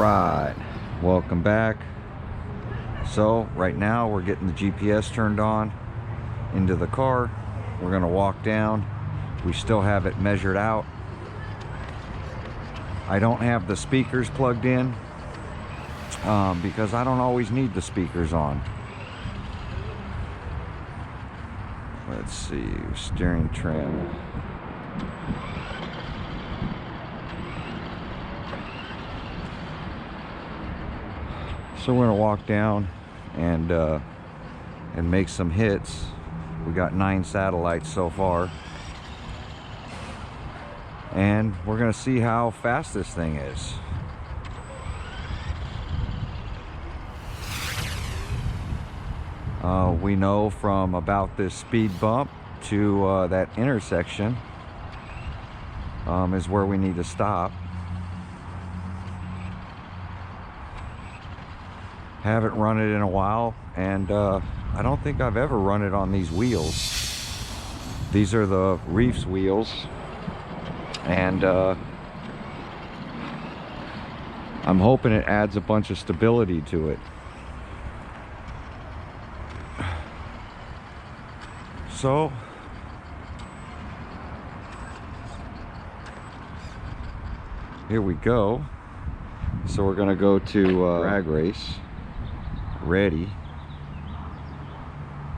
right, welcome back. So right now we're getting the GPS turned on into the car. We're gonna walk down. We still have it measured out. I don't have the speakers plugged in because I don't always need the speakers on. Let's see, steering trim. So we're gonna walk down and make some hits. We got 9 satellites so far, and we're gonna see how fast this thing is. We know from about this speed bump to that intersection is where we need to stop. Haven't run it in a while, and I don't think I've ever run it on these wheels. These are the Reefs wheels, and I'm hoping it adds a bunch of stability to it. So here we go. So we're gonna go to drag race. Ready.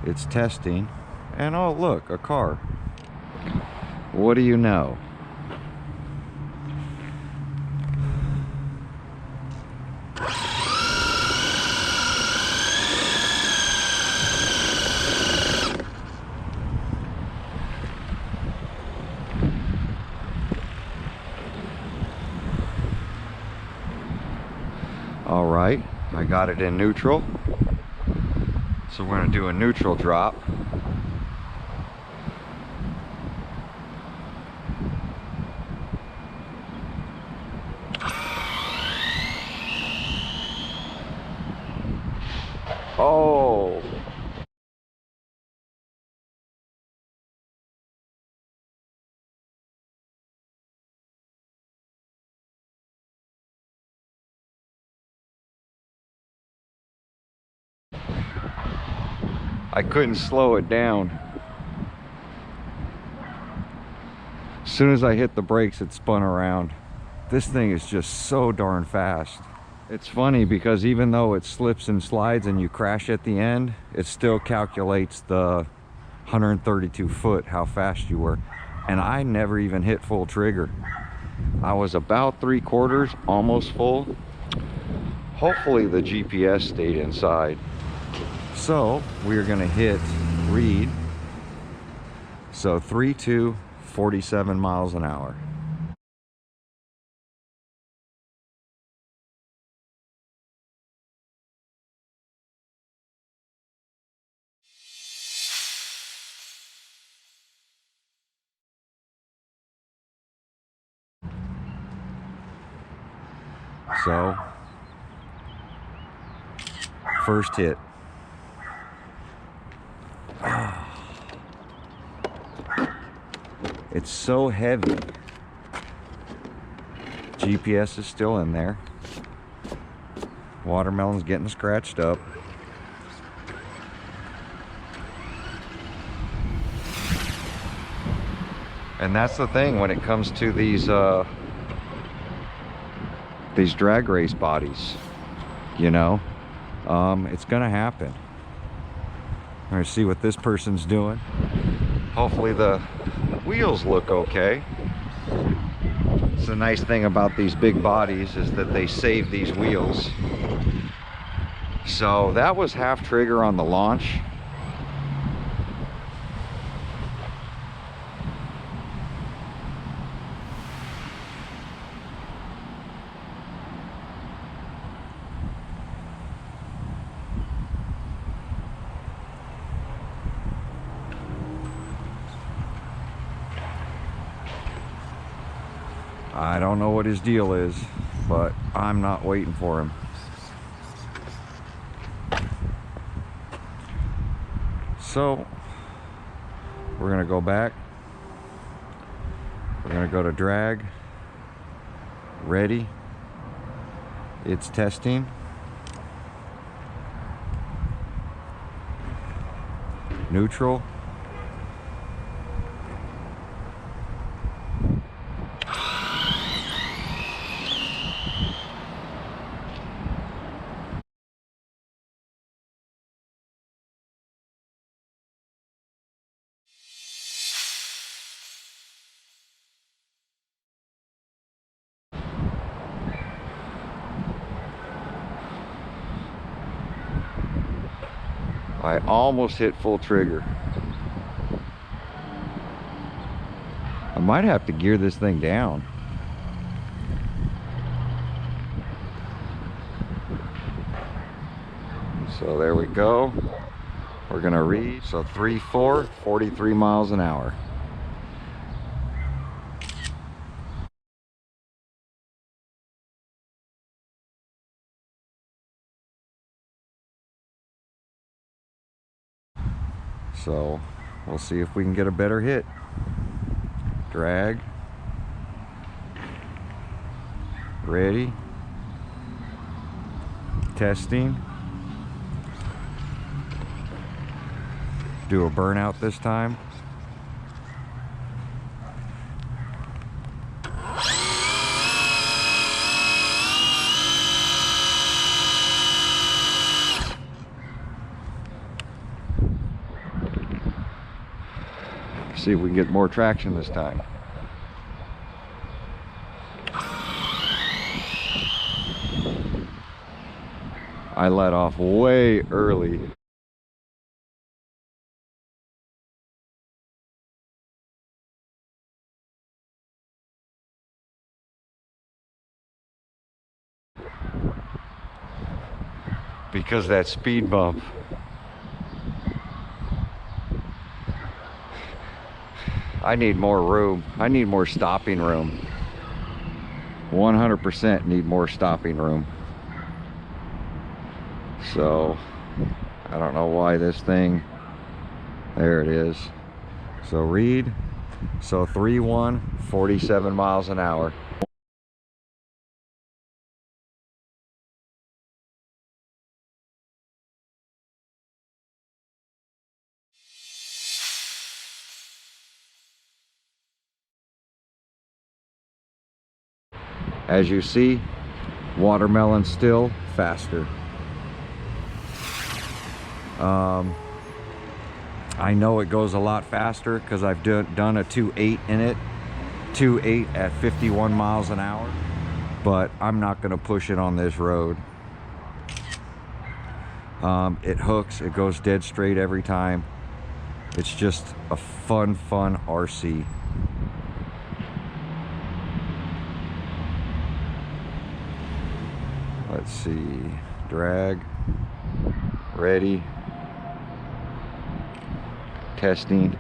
It's testing, and oh look, a car. What do you know? All right, I got it in neutral. So we're gonna do a neutral drop. Oh! I couldn't slow it down. As soon as I hit the brakes, it spun around. This thing is just so darn fast. It's funny because even though it slips and slides and you crash at the end, it still calculates the 132 foot, how fast you were. And I never even hit full trigger. I was about 3/4, almost full. Hopefully the GPS stayed inside. So we're gonna hit read. So 3.2, 47 miles an hour. So first hit. It's so heavy. GPS is still in there. Watermelon's getting scratched up. And that's the thing when it comes to these drag race bodies, you know, it's gonna happen. We're gonna see what this person's doing. Hopefully the wheels look okay. It's the nice thing about these big bodies is that they save these wheels. So that was half trigger on the launch. I don't know what his deal is, but I'm not waiting for him. So we're gonna go back. We're gonna go to drag, ready, It's testing. Neutral. I almost hit full trigger. I might have to gear this thing down. So there we go. We're gonna read. So 3.4, 43 miles an hour. So we'll see if we can get a better hit. Drag. Ready. Testing. Do a burnout this time. See if we can get more traction this time. I let off way early. Because that speed bump. I need more room. I need more stopping room. 100% need more stopping room. So, I don't know why this thing, there it is. So read, so 3.1, 47 miles an hour. As you see, watermelon still faster. I know it goes a lot faster because I've done a 2.8 in it. 2.8 at 51 miles an hour. But I'm not going to push it on this road. It hooks, it goes dead straight every time. It's just a fun RC. Let's see, drag, ready, testing.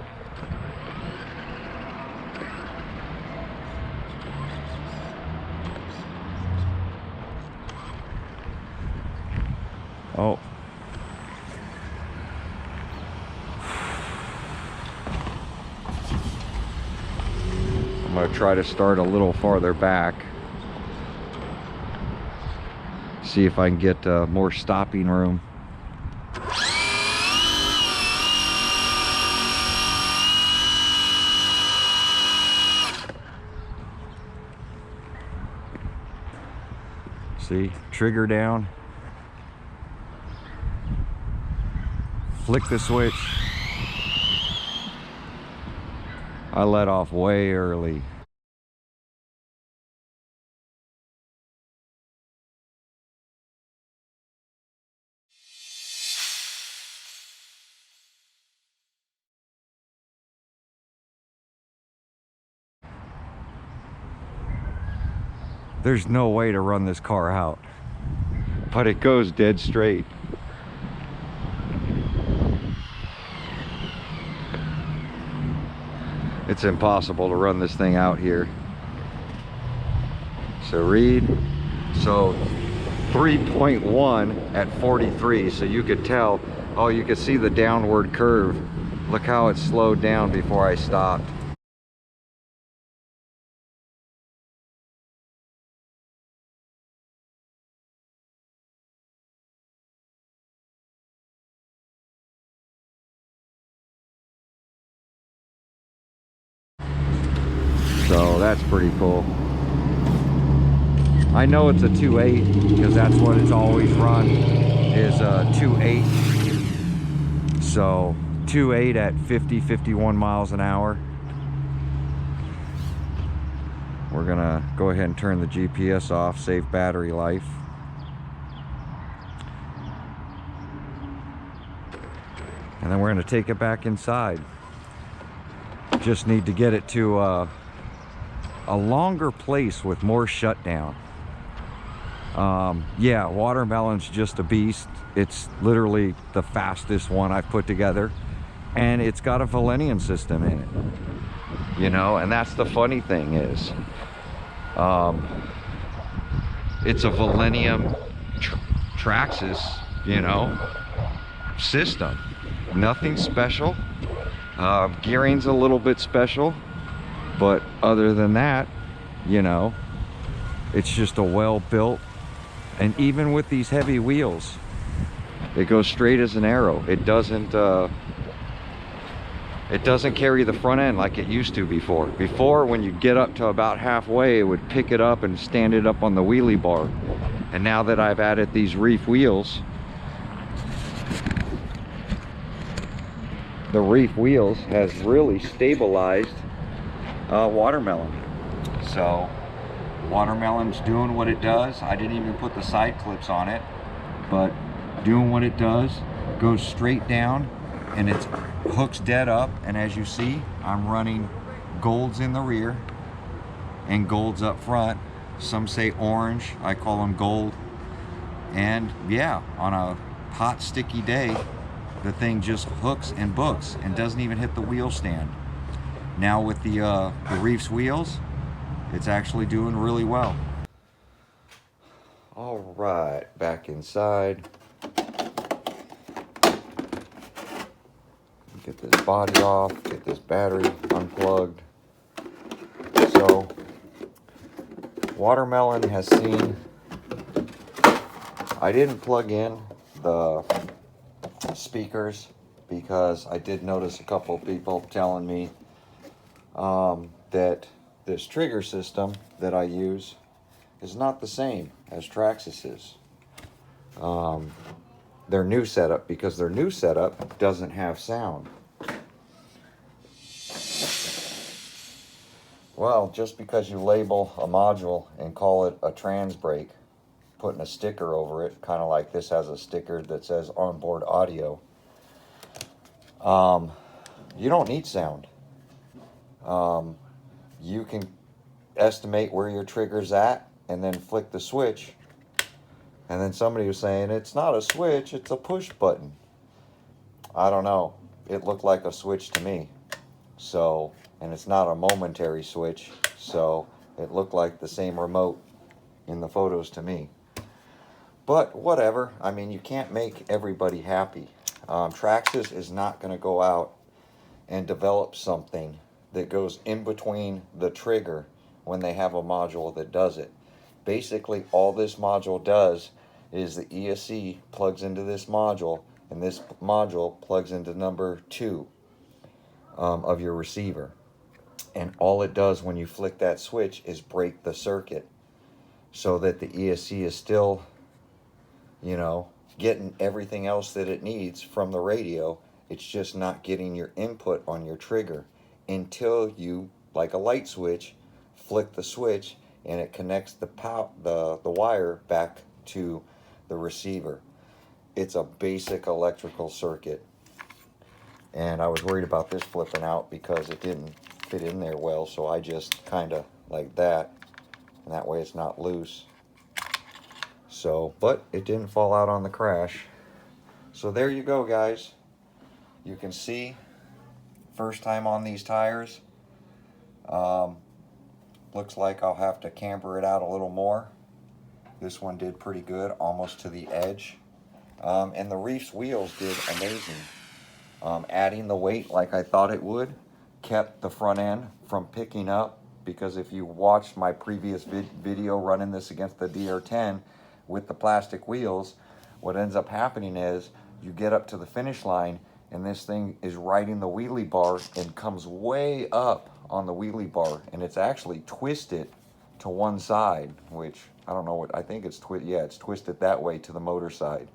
Oh. I'm going to try to start a little farther back. See if I can get more stopping room. See, trigger down. Flick the switch. I let off way early. There's no way to run this car out, but it goes dead straight. It's impossible to run this thing out here. So read, so 3.1 at 43, so you could tell, oh, you could see the downward curve. Look how it slowed down before I stopped. So that's pretty cool. I know it's a 2.8 because that's what it's always run, is a 2.8. So 2.8 at 51 miles an hour. We're gonna go ahead and turn the GPS off, save battery life. And then we're gonna take it back inside. Just need to get it to a longer place with more shutdown. Yeah, Watermelon's just a beast. It's literally the fastest one I've put together, and it's got a Valenian system in it, you know. And that's the funny thing is, it's a Valenium Traxxas, you know, system. Nothing special. Gearing's a little bit special, but other than that, you know, it's just a well-built. And even with these heavy wheels, it goes straight as an arrow. It doesn't carry the front end like it used to before. Before, when you get up to about halfway, it would pick it up and stand it up on the wheelie bar. And now that I've added these reef wheels, the reef wheels has really stabilized Watermelon. So Watermelon's doing what it does. I didn't even put the side clips on it, but doing what it does, goes straight down, and it hooks dead up. And as you see, I'm running golds in the rear and golds up front. Some say orange, I call them gold. And yeah, on a hot sticky day, the thing just hooks and books and doesn't even hit the wheel stand. Now with the Reef's wheels, it's actually doing really well. All right, back inside. Get this body off, get this battery unplugged. So, Watermelon has seen, I didn't plug in the speakers because I did notice a couple of people telling me that this trigger system that I use is not the same as Traxxas's. Their new setup, because their new setup doesn't have sound. Well, just because you label a module and call it a trans brake, putting a sticker over it, kind of like this has a sticker that says onboard audio, you don't need sound. You can estimate where your trigger's at and then flick the switch. And then somebody was saying, it's not a switch, it's a push button. I don't know. It looked like a switch to me. So, and it's not a momentary switch, so it looked like the same remote in the photos to me. But whatever. I mean, you can't make everybody happy. Traxxas is not going to go out and develop something that goes in between the trigger when they have a module that does it. Basically, all this module does is the ESC plugs into this module, and this module plugs into number 2 of your receiver. And all it does when you flick that switch is break the circuit so that the ESC is still, you know, getting everything else that it needs from the radio. It's just not getting your input on your trigger until you, like a light switch, flick the switch and it connects the wire back to the receiver. It's a basic electrical circuit. And I was worried about this flipping out because it didn't fit in there well, so I just kind of like that, and that way it's not loose. So, but it didn't fall out on the crash. So there you go, guys. You can see, first time on these tires. Looks like I'll have to camber it out a little more. This one did pretty good, almost to the edge. And the Reef's wheels did amazing. Adding the weight like I thought it would kept the front end from picking up, because if you watched my previous video running this against the DR10 with the plastic wheels, what ends up happening is you get up to the finish line and this thing is riding the wheelie bar and comes way up on the wheelie bar, and it's actually twisted to one side, which I don't know what, I think it's it's twisted that way to the motor side.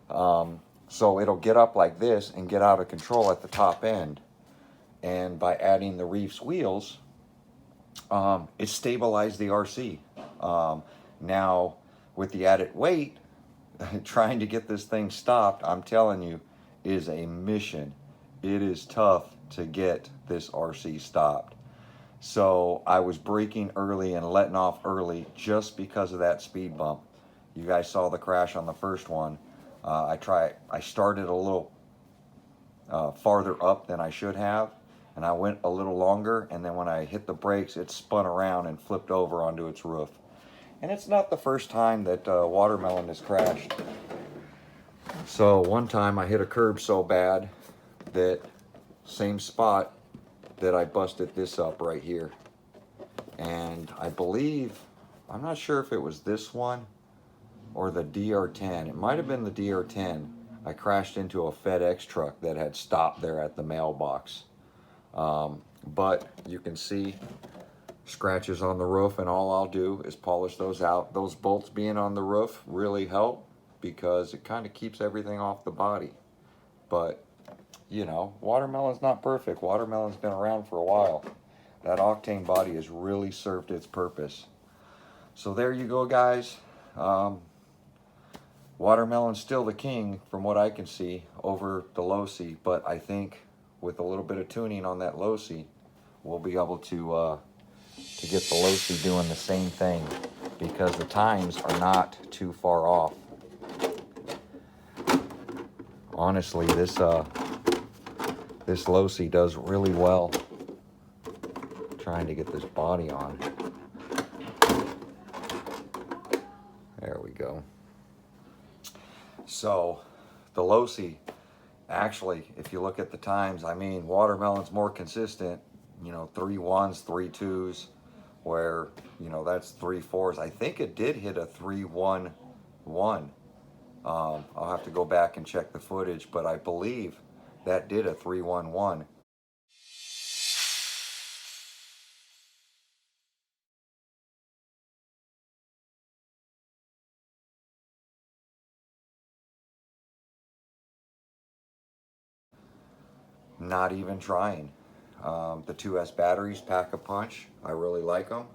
So it'll get up like this and get out of control at the top end. And by adding the Reefs wheels, it stabilized the RC. Now, with the added weight, trying to get this thing stopped, I'm telling you, is a mission. It is tough to get this RC stopped. So I was braking early and letting off early just because of that speed bump. You guys saw the crash on the first one. I started a little farther up than I should have, and I went a little longer, and then when I hit the brakes, it spun around and flipped over onto its roof. And it's not the first time that Watermelon has crashed. So one time I hit a curb so bad that same spot that I busted this up right here. And I believe, I'm not sure if it was this one or the DR10. It might have been the DR10. I crashed into a FedEx truck that had stopped there at the mailbox. But you can see scratches on the roof, and all I'll do is polish those out. Those bolts being on the roof really help because it kind of keeps everything off the body. But you know, Watermelon's not perfect. Watermelon's been around for a while. That octane body has really served its purpose. So there you go, guys. Watermelon's still the king from what I can see over the Losi, but I think with a little bit of tuning on that Losi, we'll be able to get the Losi doing the same thing, because the times are not too far off. Honestly, this Losi does really well. Trying to get this body on. There we go. So the Losi, actually, if you look at the times, I mean, Watermelon's more consistent, you know, 3 1s, 3 2s, where, you know, that's 3 4s. I think it did hit a 3 1 1. I'll have to go back and check the footage, but I believe that did a 3 1 1. Not even trying. The 2S batteries pack a punch. I really like them.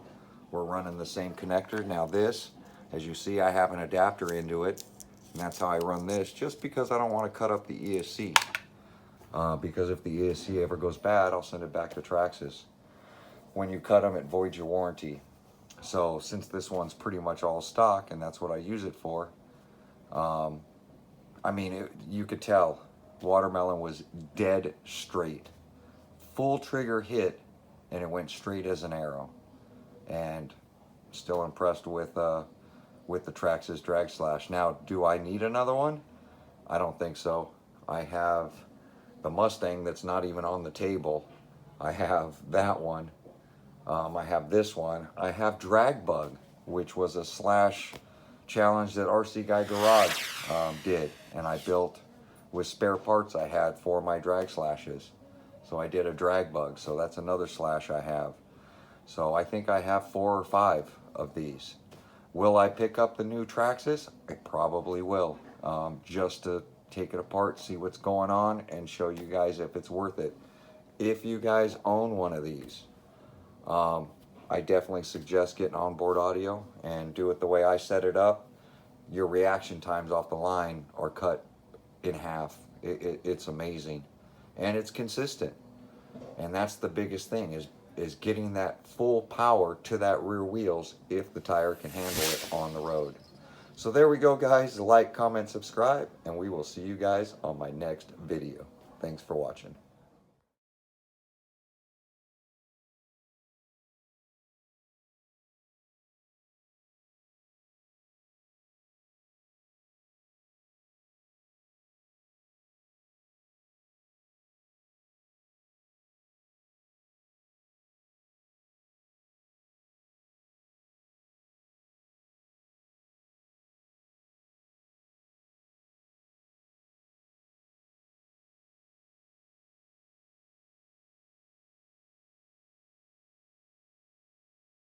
We're running the same connector. Now this, as you see, I have an adapter into it, and that's how I run this, just because I don't want to cut up the ESC. Because if the ESC ever goes bad, I'll send it back to Traxxas. When you cut them, it voids your warranty. So since this one's pretty much all stock, and that's what I use it for, I mean, you could tell Watermelon was dead straight. Full trigger hit, and it went straight as an arrow. And still impressed with the Traxxas Drag Slash. Now, do I need another one? I don't think so. I have the Mustang that's not even on the table. I have that one. I have this one. I have Drag Bug, which was a slash challenge that RC Guy Garage did, and I built with spare parts I had for my drag slashes. So I did a Drag Bug, so that's another slash I have. So I think I have 4 or 5 of these. Will I pick up the new Traxxas? I probably will, just to take it apart, see what's going on, and show you guys if it's worth it. If you guys own one of these, I definitely suggest getting onboard audio and do it the way I set it up. Your reaction times off the line are cut in half. It's amazing, and it's consistent. And that's the biggest thing, is getting that full power to that rear wheels if the tire can handle it on the road. So there we go, guys. Like, comment, subscribe, and we will see you guys on my next video. Thanks for watching.